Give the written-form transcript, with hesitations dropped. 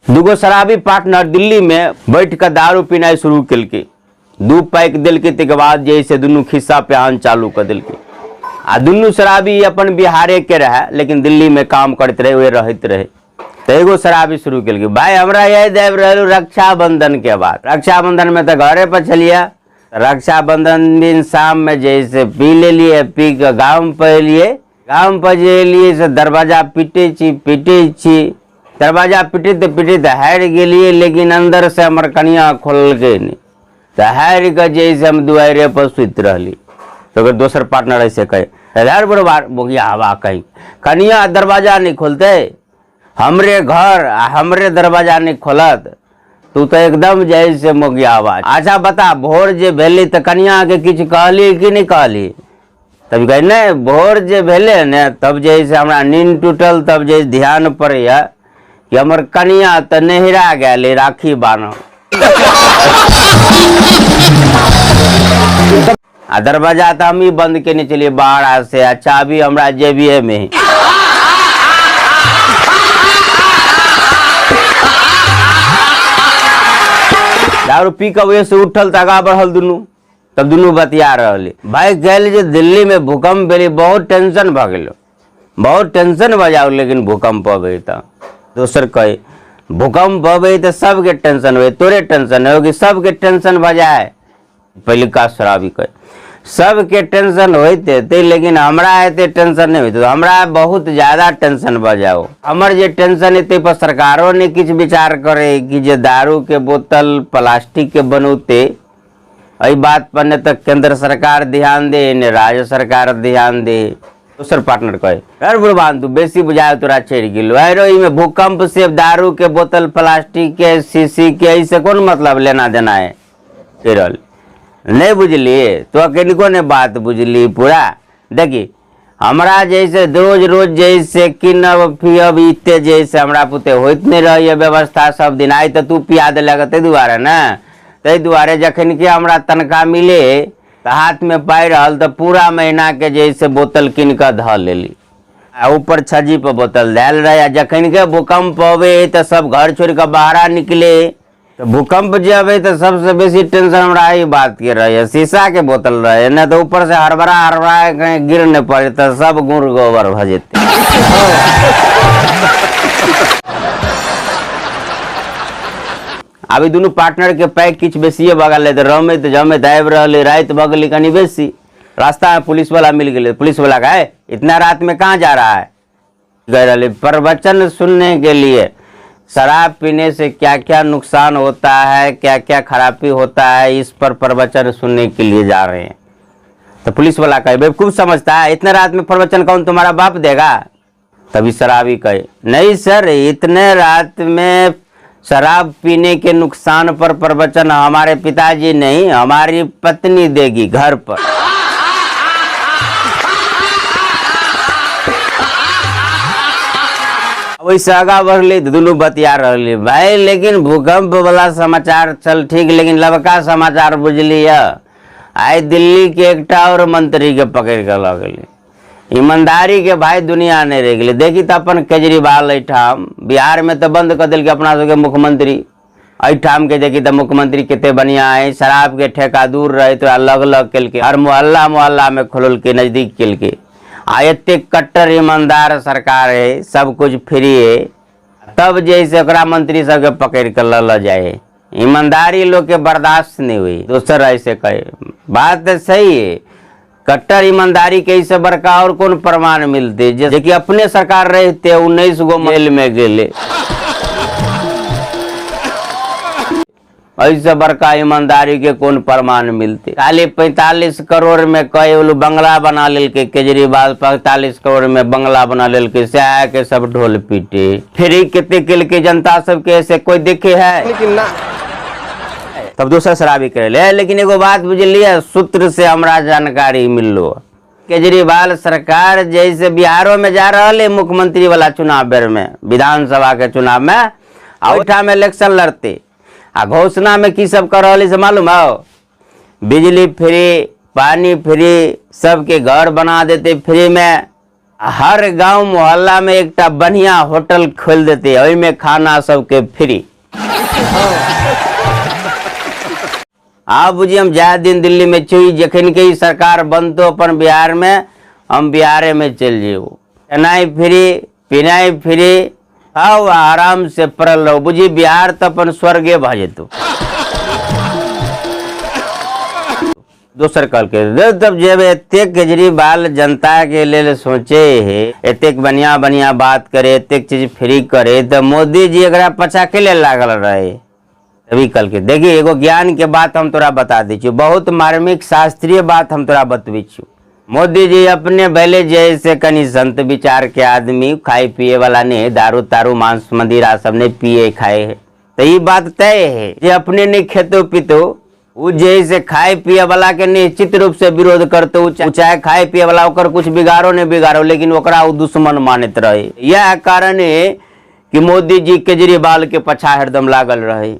दूगो शराबी पार्टनर दिल्ली में बैठ कर दारू पीना शुरू कल के 2 पैक दिल के तक बाद जैसे दुनू खिस्सा प्यान चालू कर दिल के आ दुनू शराबी अपन बिहारे के रहे लेकिन दिल्ली में काम करते रहे वे रहते रहे। तो एगो शराबी शुरू कल के भाई हमरा यही देव रहे रक्षाबंधन के बाद रक्षाबंधन में तो घरे पर चलिए रक्षाबंधन दिन शाम में जैसे पी ले लिए पी के गाँव पर लिए से दरवाजा पीटे छी दरवाजा पीटे हार गए लेकिन अंदर से हमार कनिया खोल के नहीं तो हार के जैसे हम दुआरे पर सुत रही तो अगर दोसर पार्टनर ऐसे कहे बरबार बोगिया हवा कहीं कनिया दरवाजा नहीं खोलते हमरे घर हमरे दरवाजा नहीं खोलत तू तो एकदम जैसे मोगिया आवाज। अच्छा बता भोर जे भेली तो कनिया के किछु कहली कि नहीं कहली तब कहे नहीं भोर जे भेले ने तब जैसे हमरा नींद टूटल तब जैसे ध्यान पड़े कि हमर कनिया तो नहिरा गए राखी बान्ह आ दरवाजा तो हम ही बंद के नहीं चलिए बाहर से अच्छा अभी हमरा जेबीए में ही दारू पी के वजह से उठल तो आगा बढ़ल दुनू तब दुनू बतिया रही भाई गल जे दिल्ली में भूकंप भेली बहुत टेंशन भ गए बहुत टेंशन बजाओ लेकिन भूकंप अबे तो दोसर कहे भूकंप अबे तो सबके टेंशन हो तोरे टेंशन हो कि सबके टेंशन बजाए पहले का शराबी कहे सबके टेंशन होते थे लेकिन हमरा एते टेंशन नहीं होते तो हमरा बहुत ज्यादा टेंशन बजाओ हमर जे टेंशन एते पर सरकारों ने कुछ विचार करे कि जे दारू के बोतल प्लास्टिक के बनौते अई बात पर न तक केंद्र सरकार ध्यान दे ने राज्य सरकार ध्यान दे दोसर पार्टनर कहे यार बुढ़बान तू बेसी बुझाए तोरा चढ़ गेलो अरे में भूकंप से दारू के बोतल प्लास्टिक के शीशी के ऐसे कौन मतलब लेना देना है केरल नहीं बुझलिए तो किनको ने बात बुझली पूरा देखी हमरा जैसे रोज जैसे किनब पियब इतने जैसे हमरा पुते होइत नहीं रही व्यवस्था सब दिन आई तो तू पिया दिलक ते दुआरे ना ते दुआरे जखन के हमरा तनखा मिले तो हाथ में पाई रहल तो पूरा महीना के जैसे बोतल किन के ध लेली ऊपर छज्जी पर बोतल धैल रहे जखन के भूकंप अबे तो सब घर छोड़ के बाहर निकले तो भूकंप जे अबे तो सबसे बेसी टेंशन हमरा ई बात के रहे शीशा के बोतल रहे न तो ऊपर से हरबरा कहीं गिर न पड़े तो सब गुड़ गोबर भ जेते। अभी दोनों पार्टनर के पैक किछ बेसिए बगल तो रमे जमे आबि रही रात बगली कनी बेसी रास्ता में पुलिस वाला मिल गए पुलिस वाला का है इतना रात में कहाँ जा रहा है गए रही प्रवचन सुनने के लिए शराब पीने से क्या क्या नुकसान होता है क्या क्या खराबी होता है इस पर प्रवचन सुनने के लिए जा रहे हैं। तो पुलिस वाला कहे बेवकूफ समझता है इतने रात में प्रवचन कौन तुम्हारा बाप देगा तभी शराबी कहे नहीं सर इतने रात में शराब पीने के नुकसान पर प्रवचन हमारे पिताजी नहीं हमारी पत्नी देगी घर पर। वैसे आगा बढ़ली दोनों बतिया रही भाई लेकिन भूकंप वाला समाचार चल ठीक लेकिन लबका समाचार बुझली है आई दिल्ली के एक और मंत्री के पकड़ के लग गई ईमानदारी के भाई दुनिया नहीं रह गई देखी तो अपन केजरीवाल एठाम बिहार में तो बंद कर दिल अपना सबके मुख्यमंत्री एठाम के देखी तो मुख्यमंत्री कितने बढ़िया है शराब के ठेका दूर रहे तो अलग अलग कल के हर मोहल्ला में खोल के नजदीक कल के एते कट्टर ईमानदार सरकार है सब कुछ फ्री है तब जैसे ओकरा मंत्री सबके पकड़ के ल जाए ईमानदारी लोग के बर्दाश्त नहीं हुई दोसर ऐसे कहे बात तो सही है कट्टर ईमानदारी के इससे बड़का और कौन प्रमाण मिलते जैसे कि अपने सरकार रहते 19 गो जेल में गेले ऐसे बड़का ईमानदारी के कौन प्रमाण मिलते खाली 45 करोड़ में कई बंगला बना लेल के केजरीवाल 45 करोड़ में बंगला बना लेल के से के सब ढोल पीटे फ्री कितने किल के जनता सबके ऐसे कोई देखे है लेकिन ना तब दोसर शराबी करे ले लेकिन एगो बात बुझलिए सूत्र से हमरा जानकारी मिललो केजरीवाल सरकार जैसे बिहारों में जा रहा है मुख्यमंत्री वाला चुनाव बेर में विधानसभा के चुनाव में ओठा में इलेक्शन लड़ते आ घोषणा में की सब कर रही से मालूम है बिजली फ्री पानी फ्री सबके घर बना देते फ्री में हर गांव मोहल्ला में एक बढ़िया होटल खोल देते, ओहि में खाना सबके फ्री। आ बुझी हम जाए दिन दिल्ली में छुई, जखन के ई सरकार बनतो अपन बिहार में, हम बिहारे में चल जेबो। खानाई फ्री, पीनाई फ्री, खाओ आराम से पड़ल रहो। बुझी बिहार तो अपन स्वर्गे भ जेतौ। दोसर कल के तब जब एतेक केजरीवाल जनता के लेल सोचे है, एतेक बढ़िया बढ़िया बात करे, एतेक चीज फ्री करे, तो मोदी जी एकरा पछा के लिए लागल रहे। तभी कल के देखिए एगो ज्ञान के बात हम तोरा बता दी छू, बहुत मार्मिक शास्त्रीय बात हम तोरा बतबी छू। मोदी जी अपने भले जैसे कनी संत विचार के आदमी, खाए पिए वाला नहीं, दारू तारू मांस मदिरा सब नहीं पिए खाए है, तो ये बात तय है। जे अपने नहीं खेतो पीतो, वो जैसे खाए पिए वाला के निश्चित रूप से विरोध करते, चाहे खाए पिए वाला ओकर कुछ बिगाड़ो नहीं बिगाड़ो, लेकिन ओकरा वो दुश्मन मानते रहे। यह कारण है कि मोदी जी केजरीवाल के पछा हरदम लागल रहे।